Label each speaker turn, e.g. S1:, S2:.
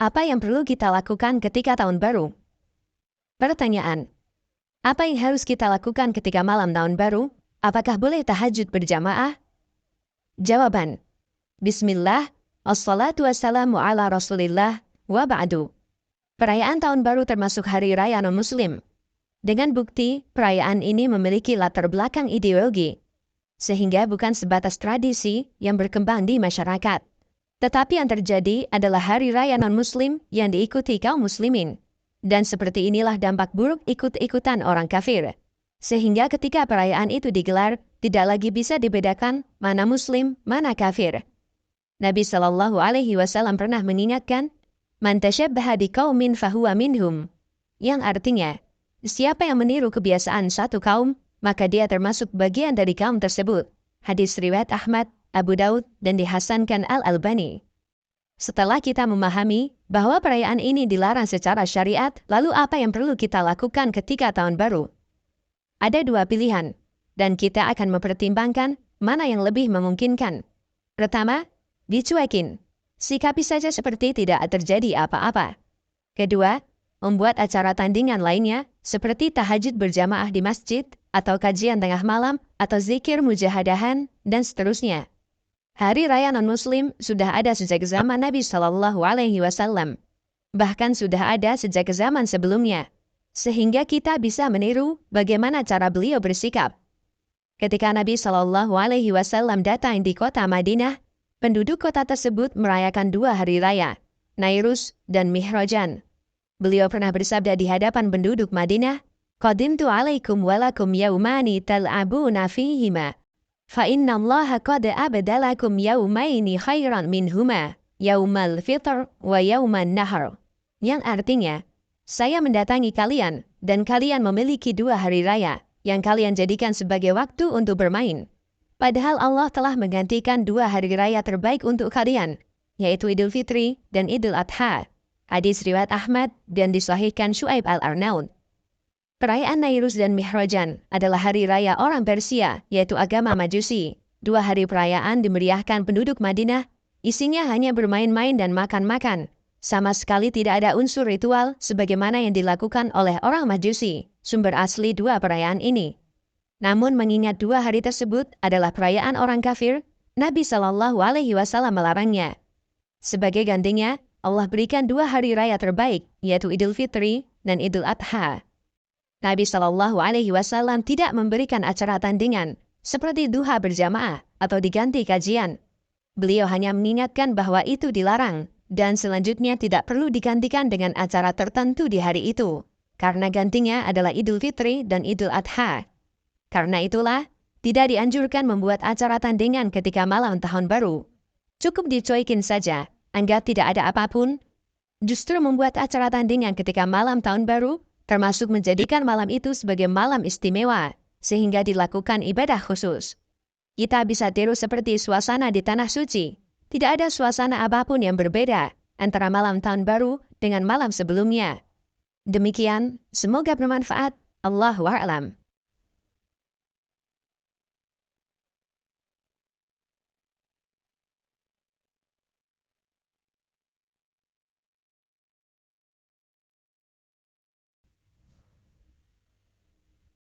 S1: Apa yang perlu kita lakukan ketika tahun baru? Pertanyaan. Apa yang harus kita lakukan ketika malam tahun baru? Apakah boleh tahajud berjamaah? Jawaban. Bismillah, assalatu wassalamu ala rasulillah, wa ba'du. Perayaan tahun baru termasuk hari raya non-muslim. Dengan bukti, perayaan ini memiliki latar belakang ideologi, sehingga bukan sebatas tradisi yang berkembang di masyarakat. Tetapi yang terjadi adalah hari raya non-muslim yang diikuti kaum muslimin. Dan seperti inilah dampak buruk ikut-ikutan orang kafir. Sehingga ketika perayaan itu digelar, tidak lagi bisa dibedakan mana muslim, mana kafir. Nabi SAW pernah mengingatkan, "Man tashabbaha biqaumin fahuwa minhum." Yang artinya, siapa yang meniru kebiasaan satu kaum, maka dia termasuk bagian dari kaum tersebut. Hadis riwayat Ahmad, Abu Daud, dan dihasankan Al-Albani. Setelah kita memahami bahwa perayaan ini dilarang secara syariat, lalu apa yang perlu kita lakukan ketika tahun baru? Ada dua pilihan, dan kita akan mempertimbangkan mana yang lebih memungkinkan. Pertama, dicuekin. Sikapi saja seperti tidak terjadi apa-apa. Kedua, membuat acara tandingan lainnya, seperti tahajud berjamaah di masjid, atau kajian tengah malam, atau zikir mujahadahan, dan seterusnya. Hari raya non-muslim sudah ada sejak zaman Nabi SAW. Bahkan sudah ada sejak zaman sebelumnya. Sehingga kita bisa meniru bagaimana cara beliau bersikap. Ketika Nabi SAW datang di kota Madinah, penduduk kota tersebut merayakan dua hari raya, Nairus dan Mihrajan. Beliau pernah bersabda di hadapan penduduk Madinah, "Qadimtu alaikum walakum yaumani tal'abuna fihima. Fa inna Allah qad abdalakum yaumaini khairan minhuma, yaumal fitr wa yauman nahar." Yang artinya, saya mendatangi kalian dan kalian memiliki dua hari raya yang kalian jadikan sebagai waktu untuk bermain. Padahal Allah telah menggantikan dua hari raya terbaik untuk kalian, yaitu Idul Fitri dan Idul Adha. Hadis riwayat Ahmad dan disahihkan Syuaib Al-Arnaud. Perayaan Nairus dan Mihrajan adalah hari raya orang Persia, yaitu agama Majusi. Dua hari perayaan dimeriahkan penduduk Madinah, isinya hanya bermain-main dan makan-makan. Sama sekali tidak ada unsur ritual sebagaimana yang dilakukan oleh orang Majusi, sumber asli dua perayaan ini. Namun mengingat dua hari tersebut adalah perayaan orang kafir, Nabi SAW melarangnya. Sebagai gantinya, Allah berikan dua hari raya terbaik, yaitu Idul Fitri dan Idul Adha. Nabi SAW tidak memberikan acara tandingan, seperti duha berjamaah atau diganti kajian. Beliau hanya mengingatkan bahwa itu dilarang, dan selanjutnya tidak perlu digantikan dengan acara tertentu di hari itu, karena gantinya adalah Idul Fitri dan Idul Adha. Karena itulah, tidak dianjurkan membuat acara tandingan ketika malam tahun baru. Cukup dicuekin saja, anggap tidak ada apapun. Justru membuat acara tandingan ketika malam tahun baru, termasuk menjadikan malam itu sebagai malam istimewa, sehingga dilakukan ibadah khusus. Kita bisa tiru seperti suasana di Tanah Suci. Tidak ada suasana apapun yang berbeda antara malam tahun baru dengan malam sebelumnya. Demikian, semoga bermanfaat. Allahu a'lam.